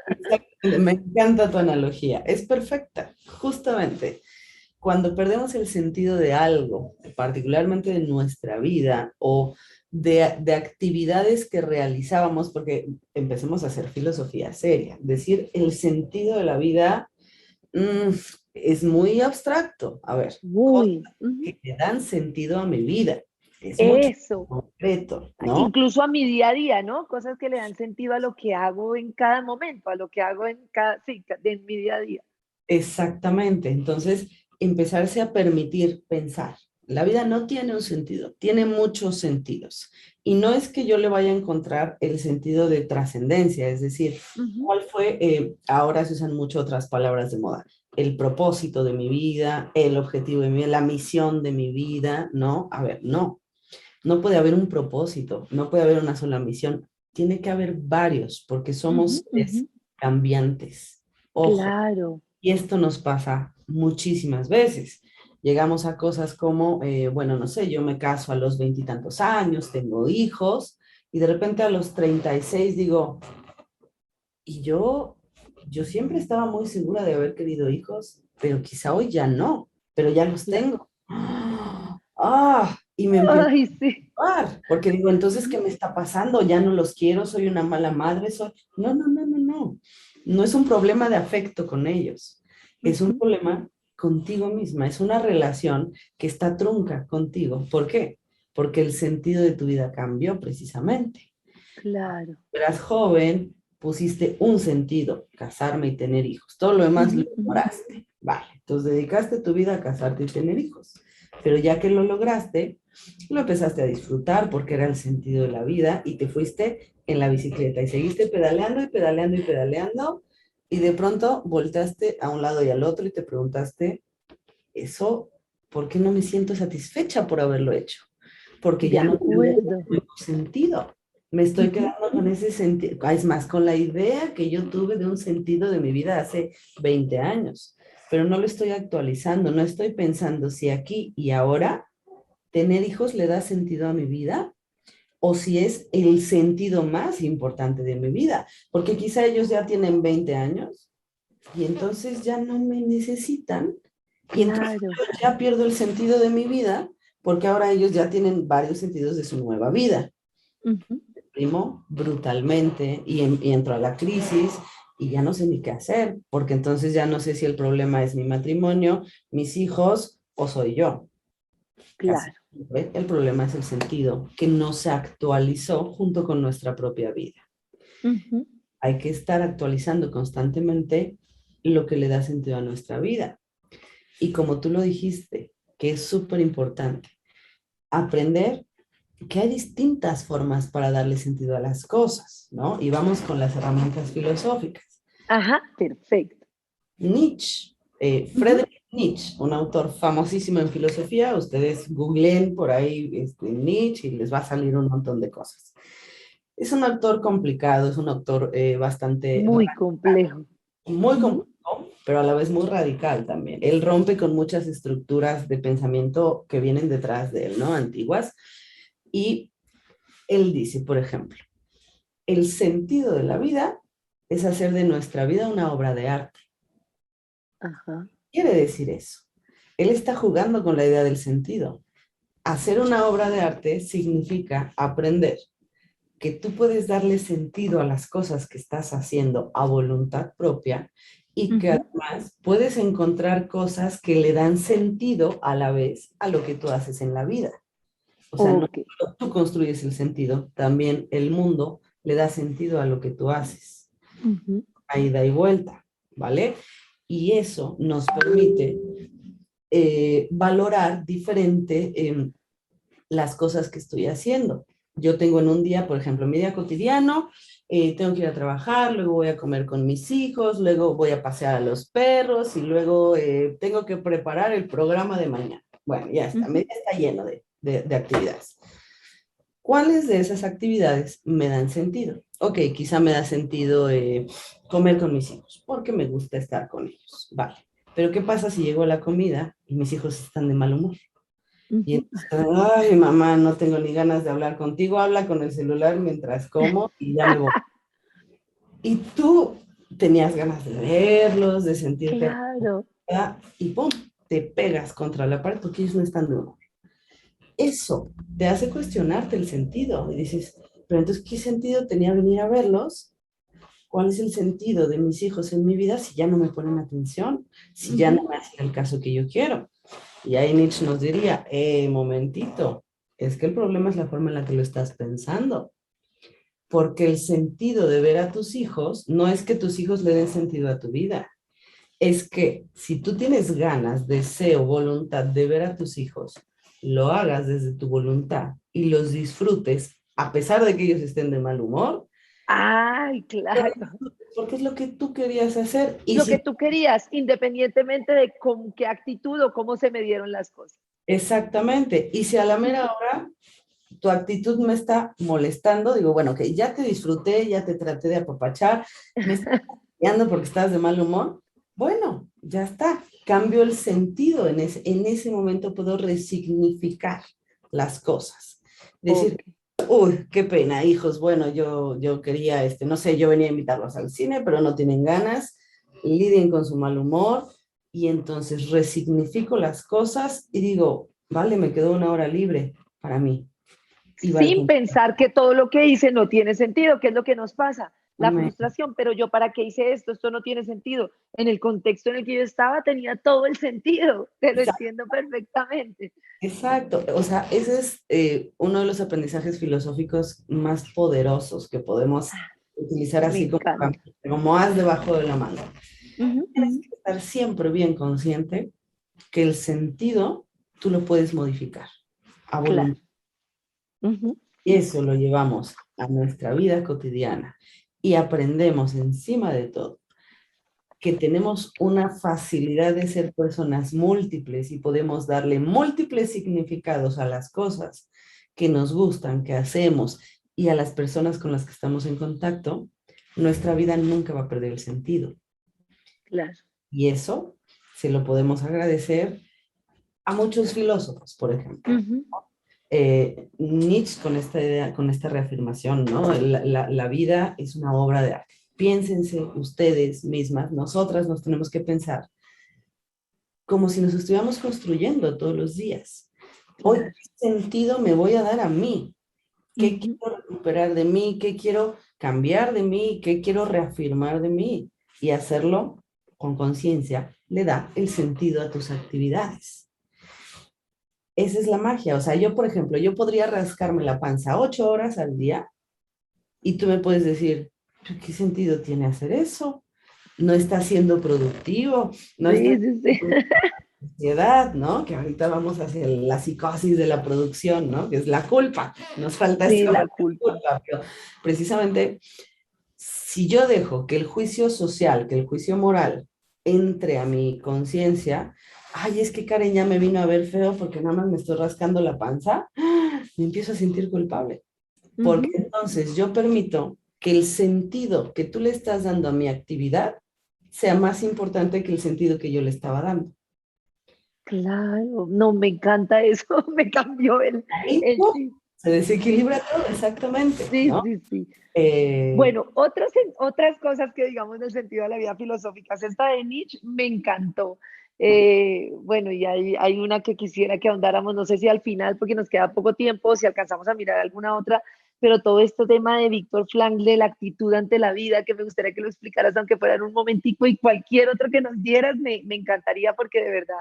Exactamente, me encanta tu analogía, es perfecta, justamente. Cuando perdemos el sentido de algo, particularmente de nuestra vida o de actividades que realizábamos, porque empecemos a hacer filosofía seria, decir el sentido de la vida mm, es muy abstracto. A ver, cosas Muy. que le dan sentido a mi vida, es mucho Eso. más concreto, ¿no? Incluso a mi día a día, ¿no? Cosas que le dan sentido a lo que hago en cada momento, a lo que hago en cada, sí, en mi día a día. Exactamente. Entonces, empezarse a permitir pensar. La vida no tiene un sentido, tiene muchos sentidos. Y no es que yo le vaya a encontrar el sentido de trascendencia, es decir, Ujú, ¿cuál fue? Ahora se usan mucho otras palabras de moda. El propósito de mi vida, el objetivo de mi vida, la misión de mi vida, ¿no? A ver, no, no puede haber un propósito, no puede haber una sola misión. Tiene que haber varios, porque somos ujú, seres ujú. cambiantes. Ojo, Claro. y esto nos pasa muchísimas veces. Llegamos a cosas como, bueno, no sé, yo me caso a los veintitantos años, tengo hijos, y de repente a los 36 digo, y yo siempre estaba muy segura de haber querido hijos, pero quizá hoy ya no, pero ya los tengo. Y me empiezo Ay, sí. a preocupar, porque digo, entonces, ¿qué Ujú, me está pasando? Ya no los quiero, soy una mala madre, soy... No, no, no, no, no. No es un problema de afecto con ellos, es un ujú. problema contigo misma, es una relación que está trunca contigo. ¿Por qué? Porque el sentido de tu vida cambió precisamente. Claro. Eras joven, pusiste un sentido, casarme y tener hijos. Todo lo demás lo Ujú, ujú. ignoraste. Vale, entonces dedicaste tu vida a casarte y tener hijos. Pero ya que lo lograste, lo empezaste a disfrutar porque era el sentido de la vida y te fuiste en la bicicleta y seguiste pedaleando y pedaleando y pedaleando y de pronto volteaste a un lado y al otro y te preguntaste, eso, ¿por qué no me siento satisfecha por haberlo hecho? Porque De ya no tiene acuerdo. sentido. Me estoy Ujú. quedando con ese sentido, es más, con la idea que yo tuve de un sentido de mi vida hace 20 años, pero no lo estoy actualizando, no estoy pensando si aquí y ahora tener hijos le da sentido a mi vida o si es el sentido más importante de mi vida, porque quizá ellos ya tienen 20 años y entonces ya no me necesitan y entonces Claro. yo ya pierdo el sentido de mi vida porque ahora ellos ya tienen varios sentidos de su nueva vida. Ujú. Primo brutalmente y entro a la crisis y ya no sé ni qué hacer, porque entonces ya no sé si el problema es mi matrimonio, mis hijos o soy yo. Casi Claro. siempre el problema es el sentido que no se actualizó junto con nuestra propia vida. Ujú. Hay que estar actualizando constantemente lo que le da sentido a nuestra vida. Y como tú lo dijiste, que es súper importante, aprender que hay distintas formas para darle sentido a las cosas, ¿no? Y vamos con las herramientas filosóficas. Ajá, perfecto. Nietzsche, Ujú. Friedrich Nietzsche, un autor famosísimo en filosofía, ustedes googleen por ahí Nietzsche y les va a salir un montón de cosas. Es un autor complicado, es un autor bastante Muy complejo. muy Ujú. complejo, pero a la vez muy radical también. Él rompe con muchas estructuras de pensamiento que vienen detrás de él, ¿no? Antiguas. Y él dice, por ejemplo, el sentido de la vida es hacer de nuestra vida una obra de arte. Ajá. Quiere decir eso. Él está jugando con la idea del sentido. Hacer una obra de arte significa aprender que tú puedes darle sentido a las cosas que estás haciendo a voluntad propia y que Ujú. además puedes encontrar cosas que le dan sentido a la vez a lo que tú haces en la vida. O sea, no Ok. solo tú construyes el sentido, también el mundo le da sentido a lo que tú haces. Ujú. A ida y vuelta, ¿vale? Y eso nos permite valorar diferente las cosas que estoy haciendo. Yo tengo en un día, por ejemplo, mi día cotidiano, tengo que ir a trabajar, luego voy a comer con mis hijos, luego voy a pasear a los perros y luego tengo que preparar el programa de mañana. Bueno, ya está, mi Ujú. día está lleno de actividades. ¿Cuáles de esas actividades me dan sentido? Ok, quizá me da sentido comer con mis hijos, porque me gusta estar con ellos. Vale. Pero ¿qué pasa si llegó la comida y mis hijos están de mal humor? Y Ujú. entonces, ay, mamá, no tengo ni ganas de hablar contigo, habla con el celular mientras como y ya me voy. Y tú tenías ganas de verlos, de sentirte Claro. y ¡pum! Te pegas contra la pared porque ellos no están de humor. Eso te hace cuestionarte el sentido y dices, pero entonces, ¿qué sentido tenía venir a verlos? ¿Cuál es el sentido de mis hijos en mi vida si ya no me ponen atención? Si ya no Ujú. me hacen el caso que yo quiero. Y ahí Nietzsche nos diría, momentito, es que el problema es la forma en la que lo estás pensando. Porque el sentido de ver a tus hijos no es que tus hijos le den sentido a tu vida. Es que si tú tienes ganas, deseo, voluntad de ver a tus hijos, lo hagas desde tu voluntad y los disfrutes, a pesar de que ellos estén de mal humor, Ay, claro. porque es lo que tú querías hacer. Y Lo que si tú querías, independientemente de con qué actitud o cómo se me dieron las cosas. exactamente, y si a la Ujú. mera hora tu actitud me está molestando, digo, bueno, que ya te disfruté, ya te traté de apapachar, me estás peleando porque estás de mal humor, bueno, ya está, cambio el sentido, en ese momento puedo resignificar las cosas. Ok. Decir, uy, qué pena, hijos, bueno, yo quería, no sé, yo venía a invitarlos al cine, pero no tienen ganas, lidien con su mal humor, y entonces resignifico las cosas y digo, vale, me quedó una hora libre para mí y va el Sin punto. pensar que todo lo que hice no tiene sentido, ¿qué es lo que nos pasa? La Amén. frustración, pero yo para qué hice esto, esto no tiene sentido. En el contexto en el que yo estaba tenía todo el sentido, te lo Exacto, entiendo perfectamente. exacto. O sea, ese es uno de los aprendizajes filosóficos más poderosos que podemos utilizar Me así encanta. como as debajo de la manga. Ujú, Tienes ujú. que estar siempre bien consciente que el sentido tú lo puedes modificar a Claro. voluntad. Ujú. Y eso lo llevamos a nuestra vida cotidiana y aprendemos encima de todo que tenemos una facilidad de ser personas múltiples y podemos darle múltiples significados a las cosas que nos gustan, que hacemos y a las personas con las que estamos en contacto, nuestra vida nunca va a perder el sentido. Claro. Y eso se lo podemos agradecer a muchos filósofos, por ejemplo. Ujú. Nietzsche con esta idea, con esta reafirmación, ¿no? La vida es una obra de arte. Piénsense ustedes mismas, nosotras nos tenemos que pensar como si nos estuviéramos construyendo todos los días. Hoy, Claro. ¿qué sentido me voy a dar a mí? ¿Qué Ujú. quiero recuperar de mí? ¿Qué quiero cambiar de mí? ¿Qué quiero reafirmar de mí? Y hacerlo con conciencia le da el sentido a tus actividades. Esa es la magia. O sea, yo, por ejemplo, yo podría rascarme la panza 8 horas al día y tú me puedes decir, ¿qué sentido tiene hacer eso? No está siendo productivo, no está Sí, sí, sí. ansiedad, ¿no? Que ahorita vamos hacia la psicosis de la producción, ¿no? Que es la culpa. Nos falta Sí, esta la parte de culpa. culpa, pero precisamente si yo dejo que el juicio social, que el juicio moral entre a mi conciencia, ay, es que Karen ya me vino a ver feo porque nada más me estoy rascando la panza, me empiezo a sentir culpable. Porque Ujú. entonces yo permito que el sentido que tú le estás dando a mi actividad sea más importante que el sentido que yo le estaba dando. Claro, no, me encanta eso, me cambió Ahí el ¡pum! chip. Se desequilibra todo, exactamente, Sí, ¿no? sí, sí. Eh, Bueno, otras cosas que digamos del sentido de la vida filosófica, esta de Nietzsche me encantó. Bueno, y hay una que quisiera que ahondáramos, no sé si al final, porque nos queda poco tiempo, si alcanzamos a mirar alguna otra, pero todo este tema de Víctor Frankl, de la actitud ante la vida, que me gustaría que lo explicaras, aunque fuera en un momentico, y cualquier otro que nos dieras, me encantaría porque de verdad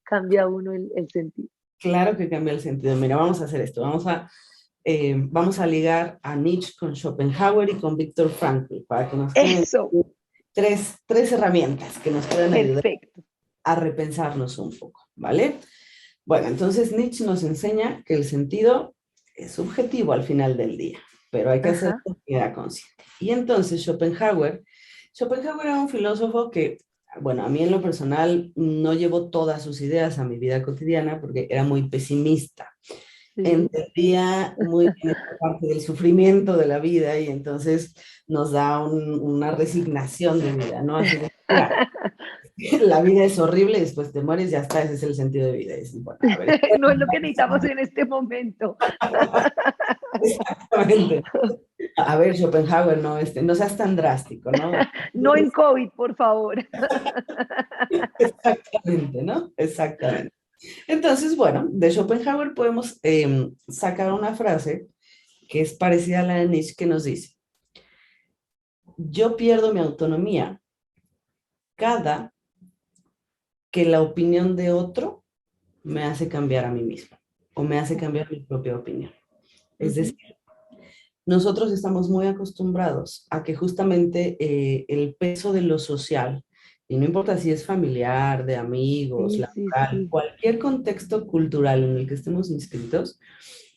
cambia uno el sentido. claro que cambia el sentido. Mira, vamos a hacer esto. Vamos a ligar a Nietzsche con Schopenhauer y con Viktor Frankl para que nos queden Eso, tres herramientas que nos pueden ayudar perfecto. a repensarnos un poco, ¿vale? Bueno, entonces Nietzsche nos enseña que el sentido es subjetivo al final del día, pero hay que hacerlo Ajá, de manera consciente. Y entonces Schopenhauer era un filósofo que, bueno, a mí en lo personal no llevo todas sus ideas a mi vida cotidiana porque era muy pesimista. Sí. entendía muy bien esta parte del sufrimiento de la vida y entonces nos da una resignación de vida, ¿no? Así de, mira, la vida es horrible y después te mueres, ya está, ese es el sentido de vida. Y dices, bueno, a ver, No es lo que necesitamos en este momento. exactamente. A ver, Schopenhauer, no, no seas tan drástico, ¿no? No en COVID, por favor. Exactamente, ¿no? Exactamente. Entonces, bueno, de Schopenhauer podemos sacar una frase que es parecida a la de Nietzsche que nos dice, yo pierdo mi autonomía cada que la opinión de otro me hace cambiar a mí mismo o me hace cambiar mi propia opinión. Es Ujú. decir, nosotros estamos muy acostumbrados a que justamente el peso de lo social, y no importa si es familiar, de amigos, Sí, sí, laboral, sí. cualquier contexto cultural en el que estemos inscritos,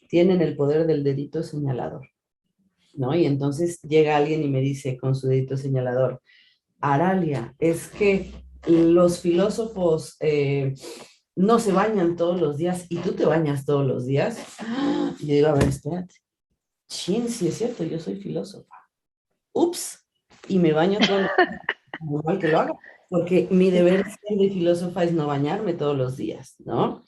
tienen el poder del dedito señalador, ¿no? Y entonces llega alguien y me dice con su dedito señalador, Aralia, es que los filósofos no se bañan todos los días y tú te bañas todos los días. Y yo digo, a ver, espérate. Chin, sí es cierto, yo soy filósofa. Ups, y me baño todos los días, normal que lo haga, porque mi deber ser de filósofa es no bañarme todos los días, ¿no?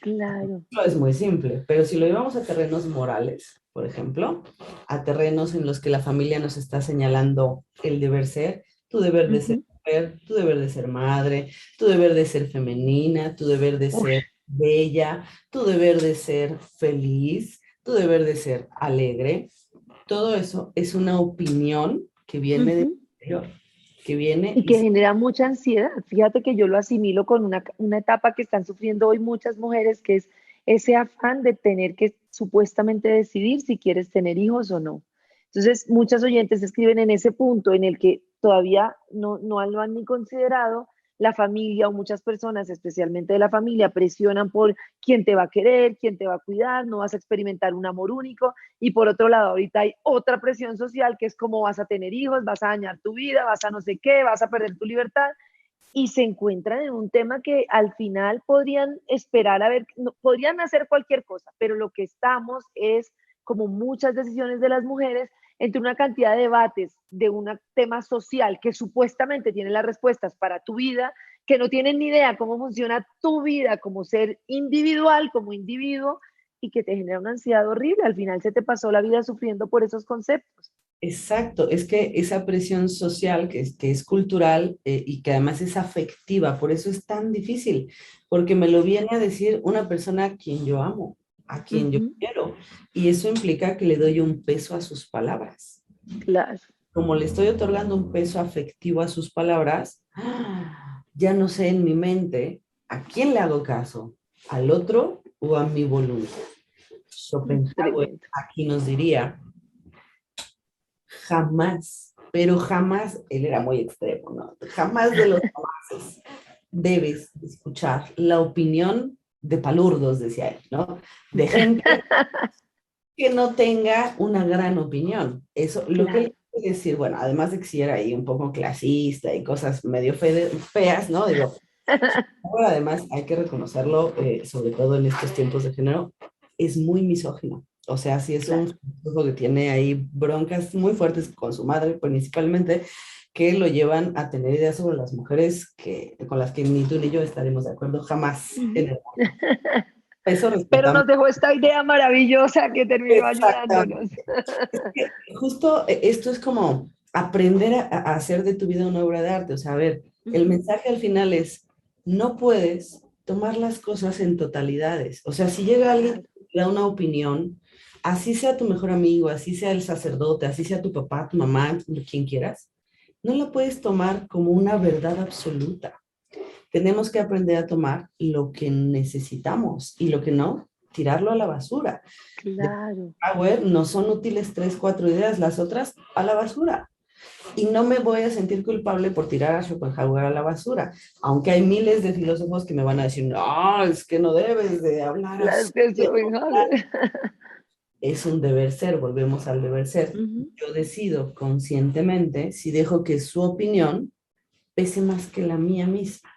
Claro. No es muy simple, pero si lo llevamos a terrenos morales, por ejemplo, a terrenos en los que la familia nos está señalando el deber ser, tu deber de ser Ujú. mujer, tu deber de ser madre, tu deber de ser femenina, tu deber de Uy, ser bella, tu deber de ser feliz, tu deber de ser alegre, todo eso es una opinión que viene del ujú. interior, que viene Y y que genera mucha ansiedad. Fíjate que yo lo asimilo con una etapa que están sufriendo hoy muchas mujeres, que es ese afán de tener que supuestamente decidir si quieres tener hijos o no. Entonces, muchas oyentes escriben en ese punto en el que todavía no lo han ni considerado, la familia o muchas personas, especialmente de la familia, presionan por quién te va a querer, quién te va a cuidar, no vas a experimentar un amor único. Y por otro lado, ahorita hay otra presión social que es cómo vas a tener hijos, vas a dañar tu vida, vas a no sé qué, vas a perder tu libertad. Y se encuentran en un tema que al final podrían esperar a ver, no, podrían hacer cualquier cosa, pero lo que estamos es, como muchas decisiones de las mujeres, entre una cantidad de debates de un tema social que supuestamente tiene las respuestas para tu vida, que no tienen ni idea cómo funciona tu vida como ser individual, como individuo, y que te genera una ansiedad horrible. Al final se te pasó la vida sufriendo por esos conceptos. exacto, es que esa presión social que es cultural y que además es afectiva, por eso es tan difícil, porque me lo viene a decir una persona a quien yo amo, a quien yo Ujú. quiero, y eso implica que le doy un peso a sus palabras. Claro. Como le estoy otorgando un peso afectivo a sus palabras, ya no sé en mi mente a quién le hago caso, al otro o a mi voluntad. Schopenhauer Tremendo. aquí nos diría, jamás, pero jamás, él era muy extremo, ¿no? Jamás de los jamases debes escuchar la opinión de palurdos, decía él, ¿no? De gente que no tenga una gran opinión. Eso, lo que Claro. él quiere decir, bueno, además de que si era ahí un poco clasista y cosas medio feas, ¿no? Digo, ahora además hay que reconocerlo, sobre todo en estos tiempos de género, es muy misógino. O sea, sí es un Claro. filósofo que tiene ahí broncas muy fuertes con su madre, principalmente, que lo llevan a tener ideas sobre las mujeres que, con las que ni tú ni yo estaremos de acuerdo jamás en Ujú. el mundo. Eso Pero respetamos. nos dejó esta idea maravillosa que terminó Exactamente. ayudándonos. Es que justo esto es como aprender a hacer de tu vida una obra de arte. O sea, a ver, el Ujú. mensaje al final es, no puedes tomar las cosas en totalidades. O sea, si llega alguien Claro, que te da una opinión, así sea tu mejor amigo, así sea el sacerdote, así sea tu papá, tu mamá, quien quieras, no la puedes tomar como una verdad absoluta. Tenemos que aprender a tomar lo que necesitamos y lo que no, tirarlo a la basura. claro. Power, no son útiles tres, cuatro ideas, las otras a la basura. Y no me voy a sentir culpable por tirar a Schopenhauer a la basura, aunque hay miles de filósofos que me van a decir, no, es que no debes de hablar Claro, así. es que eso, venga, Es un deber ser, volvemos al deber ser. ujú. Yo decido conscientemente si dejo que su opinión pese más que la mía misma.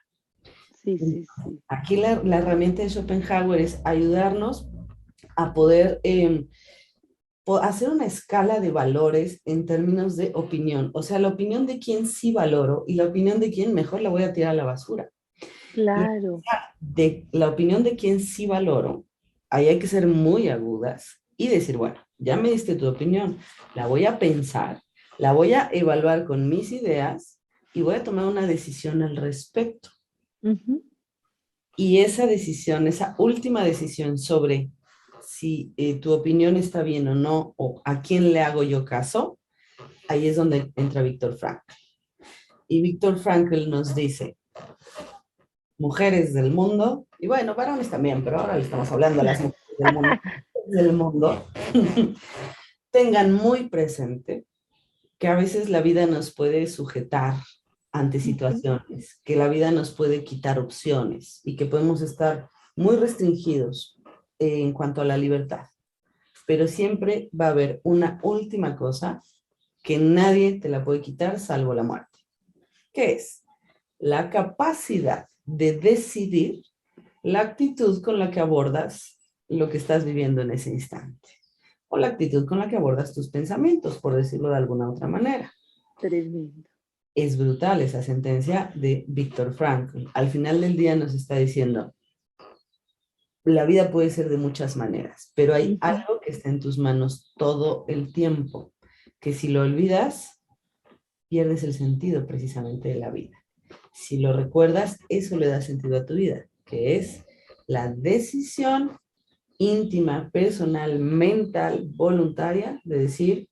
Sí, sí, sí. Aquí la herramienta de Schopenhauer es ayudarnos a poder hacer una escala de valores en términos de opinión. O sea, la opinión de quién sí valoro y la opinión de quién mejor la voy a tirar a la basura. Y Claro. de la opinión de quién sí valoro, ahí hay que ser muy agudas y decir, bueno, ya me diste tu opinión, la voy a pensar, la voy a evaluar con mis ideas y voy a tomar una decisión al respecto. Ujú. Y esa decisión, esa última decisión sobre si tu opinión está bien o no, o a quién le hago yo caso, ahí es donde entra Víctor Frankl. Y Víctor Frankl nos dice, mujeres del mundo, y bueno, varones también, pero ahora le estamos hablando a las mujeres del mundo, tengan muy presente que a veces la vida nos puede sujetar ante Ujú. situaciones, que la vida nos puede quitar opciones y que podemos estar muy restringidos en cuanto a la libertad. Pero siempre va a haber una última cosa que nadie te la puede quitar salvo la muerte, que es la capacidad de decidir la actitud con la que abordas lo que estás viviendo en ese instante, o la actitud con la que abordas tus pensamientos, por decirlo de alguna otra manera. Tremendo. Es brutal esa sentencia de Víctor Frankl. Al final del día nos está diciendo, la vida puede ser de muchas maneras, pero hay Ujú. algo que está en tus manos todo el tiempo, que si lo olvidas, pierdes el sentido precisamente de la vida. Si lo recuerdas, eso le da sentido a tu vida, que es la decisión íntima, personal, mental, voluntaria de decir,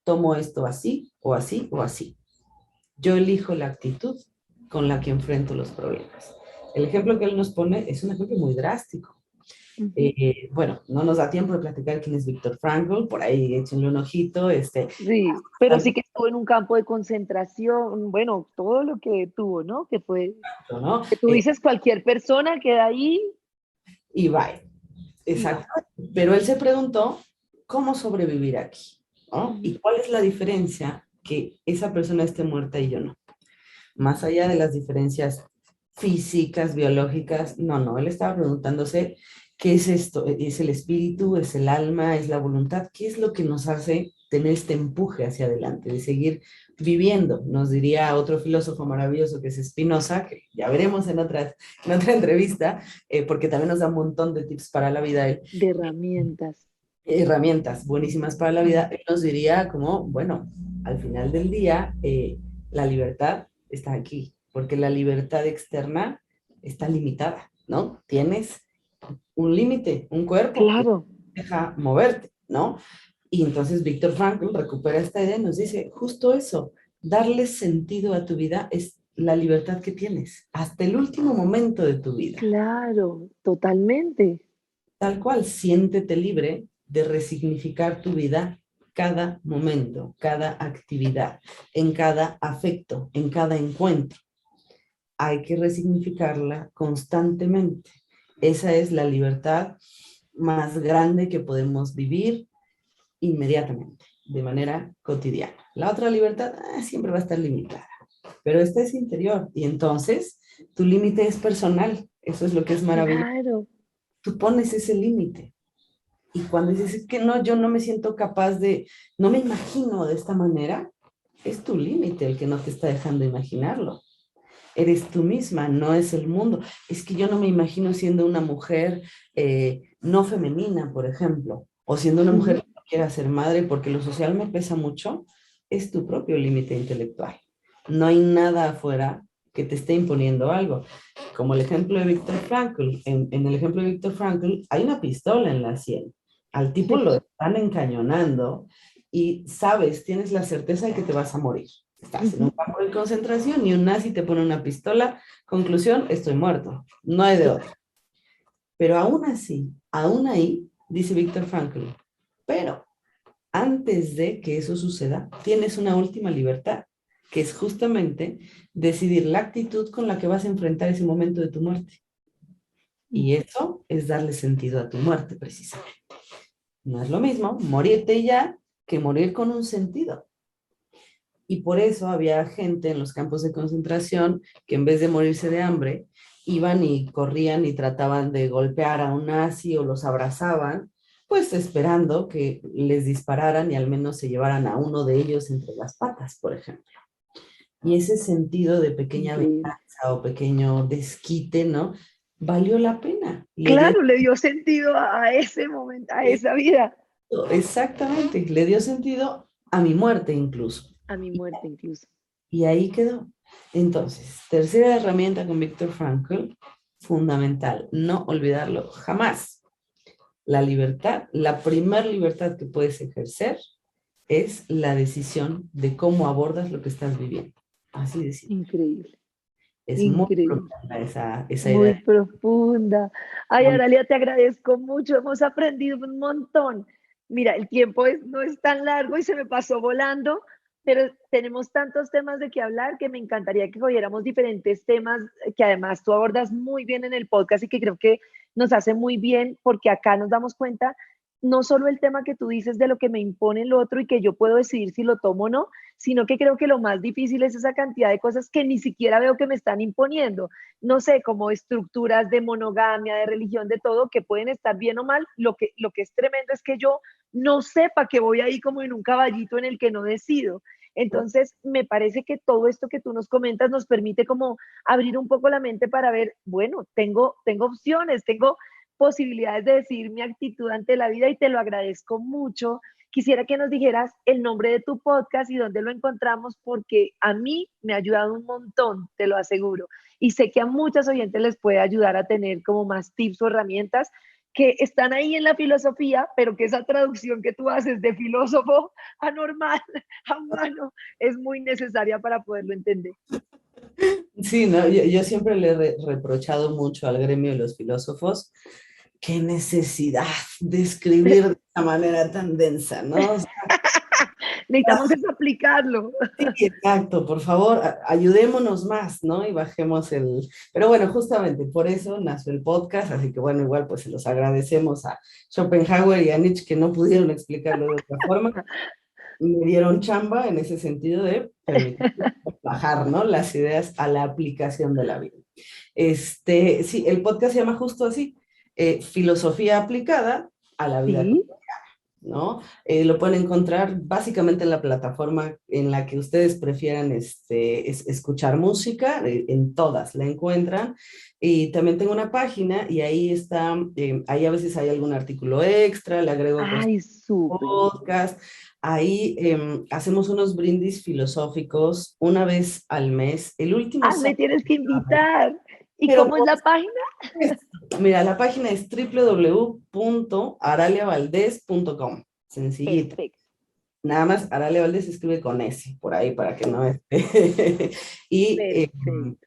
tomo esto así o así o así. Yo elijo la actitud con la que enfrento los problemas. El ejemplo que él nos pone es un ejemplo muy drástico. Ujú. Bueno, no nos da tiempo de platicar quién es Víctor Frankl, por ahí échenle un ojito. Sí, pero sí que estuvo en un campo de concentración, bueno, todo lo que tuvo, ¿no? Que fue, ¿No? que tú dices cualquier persona queda ahí Y bye. y va. Exacto. Pero él se preguntó, ¿cómo sobrevivir aquí? ¿No? ¿Y Ujú. cuál es la diferencia que esa persona esté muerta y yo no? Más allá de las diferencias físicas, biológicas, no, él estaba preguntándose, ¿qué es esto? ¿Es el espíritu? ¿Es el alma? ¿Es la voluntad? ¿Qué es lo que nos hace tener este empuje hacia adelante, de seguir viviendo? Nos diría otro filósofo maravilloso que es Spinoza, que ya veremos en otra entrevista, porque también nos da un montón de tips para la vida. Él, De herramientas. herramientas buenísimas para la vida, él nos diría como, bueno, al final del día, la libertad está aquí, porque la libertad externa está limitada, ¿no? Tienes un límite, un cuerpo que Claro, deja moverte, ¿no? Y entonces Víctor Frankl recupera esta idea y nos dice, justo eso, darle sentido a tu vida es la libertad que tienes, hasta el último momento de tu vida. claro, totalmente. Tal cual, siéntete libre de resignificar tu vida cada momento, cada actividad, en cada afecto, en cada encuentro. Hay que resignificarla constantemente. Esa es la libertad más grande que podemos vivir inmediatamente, de manera cotidiana. La otra libertad siempre va a estar limitada, pero esta es interior y entonces tu límite es personal. Eso es lo que es maravilloso. Claro, Tú pones ese límite. Y cuando dices, es que no, yo no me siento capaz de, no me imagino de esta manera, es tu límite el que no te está dejando imaginarlo. Eres tú misma, no es el mundo. Es que yo no me imagino siendo una mujer no femenina, por ejemplo, o siendo una mujer ujú, que no quiera ser madre porque lo social me pesa mucho. Es tu propio límite intelectual. No hay nada afuera que te esté imponiendo algo. Como el ejemplo de Víctor Frankl. En el ejemplo de Víctor Frankl hay una pistola en la sien. Al tipo sí, lo están encañonando y sabes, tienes la certeza de que te vas a morir. Estás en un ujú, campo de concentración y un nazi te pone una pistola. Conclusión, estoy muerto. No hay de claro, otra. Pero aún así, aún ahí, dice Víctor Frankl, pero antes de que eso suceda, tienes una última libertad, que es justamente decidir la actitud con la que vas a enfrentar ese momento de tu muerte. Y ujú, eso es darle sentido a tu muerte, precisamente. No es lo mismo morirte ya que morir con un sentido. Y por eso había gente en los campos de concentración que en vez de morirse de hambre, iban y corrían y trataban de golpear a un nazi o los abrazaban, pues esperando que les dispararan y al menos se llevaran a uno de ellos entre las patas, por ejemplo. Y ese sentido de pequeña Increíble. venganza o pequeño desquite, ¿no? Valió la pena. Le dio Claro, le dio sentido a ese momento, a esa vida, exactamente, le dio sentido a mi muerte incluso. a mi muerte incluso. Y ahí quedó. Entonces, tercera herramienta con Viktor Frankl, fundamental, no olvidarlo jamás. La libertad, la primer libertad que puedes ejercer es la decisión de cómo abordas lo que estás viviendo. Así de simple. Increíble, Es muy increíble. profunda esa Muy idea. profunda. Ay, Aralia, te agradezco mucho. Hemos aprendido un montón. Mira, el tiempo no es tan largo y se me pasó volando, pero tenemos tantos temas de qué hablar que me encantaría que cogiéramos diferentes temas que además tú abordas muy bien en el podcast y que creo que nos hace muy bien porque acá nos damos cuenta no solo el tema que tú dices de lo que me impone el otro y que yo puedo decidir si lo tomo o no, sino que creo que lo más difícil es esa cantidad de cosas que ni siquiera veo que me están imponiendo, no sé, como estructuras de monogamia, de religión, de todo, que pueden estar bien o mal. Lo que es tremendo es que yo no sepa que voy ahí como en un caballito en el que no decido. Entonces, me parece que todo esto que tú nos comentas nos permite como abrir un poco la mente para ver, bueno, tengo opciones, tengo posibilidades de decidir mi actitud ante la vida y te lo agradezco mucho. Quisiera que nos dijeras el nombre de tu podcast y dónde lo encontramos, porque a mí me ha ayudado un montón, te lo aseguro. Y sé que a muchas oyentes les puede ayudar a tener como más tips o herramientas que están ahí en la filosofía, pero que esa traducción que tú haces de filósofo a normal, a humano, es muy necesaria para poderlo entender. Sí, ¿no? Yo siempre le he reprochado mucho al gremio de los filósofos. Qué necesidad de escribir de esta manera tan densa, ¿no? Necesitamos es aplicarlo. Sí, exacto, por favor, ayudémonos más, ¿no? Y bajemos el... Pero bueno, justamente por eso nació el podcast, así que bueno, igual pues se los agradecemos a Schopenhauer y a Nietzsche que no pudieron explicarlo de otra forma. Me dieron chamba en ese sentido de permitir bajar, ¿no? Las ideas a la aplicación de la vida. Sí, el podcast se llama justo así, Filosofía aplicada a la vida, Sí. ¿no? Lo pueden encontrar básicamente en la plataforma en la que ustedes prefieran escuchar música, en todas la encuentran. Y también tengo una página y ahí está, ahí a veces hay algún artículo extra, le agrego cosas Ay, súper. podcast. Ahí hacemos unos brindis filosóficos una vez al mes, el último Ah, me sábado, tienes que invitar. ¿Y pero cómo es la página? mira, la página es www.araliavaldez.com. Sencillito. Perfecto, Nada más, Aralia Valdés se escribe con S, por ahí, para que no esté. Y perfecto.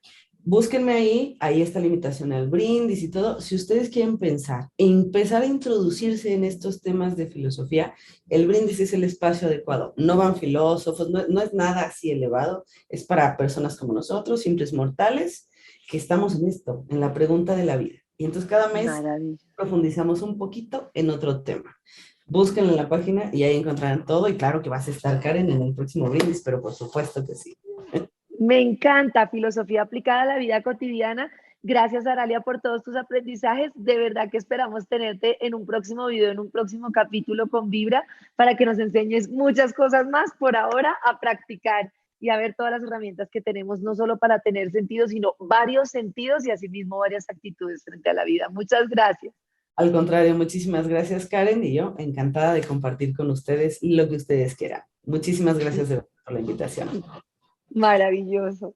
búsquenme ahí, ahí está la invitación al brindis y todo. Si ustedes quieren pensar, empezar a introducirse en estos temas de filosofía, el brindis es el espacio adecuado. No van filósofos, no es nada así elevado, es para personas como nosotros, simples mortales, que estamos en esto, en la pregunta de la vida. Y entonces cada mes Maravilla. profundizamos un poquito en otro tema. Búsquenlo en la página y ahí encontrarán todo. Y claro que vas a estar, Karen, en el próximo brindis, pero por supuesto que sí. Me encanta filosofía aplicada a la vida cotidiana. Gracias, Aralia, por todos tus aprendizajes. De verdad que esperamos tenerte en un próximo video, en un próximo capítulo con Vibra, para que nos enseñes muchas cosas más. Por ahora, a practicar y a ver todas las herramientas que tenemos, no solo para tener sentido, sino varios sentidos y asimismo varias actitudes frente a la vida. Muchas gracias. Al contrario, muchísimas gracias, Karen, y yo encantada de compartir con ustedes lo que ustedes quieran. Muchísimas gracias de verdad por la invitación. Maravilloso.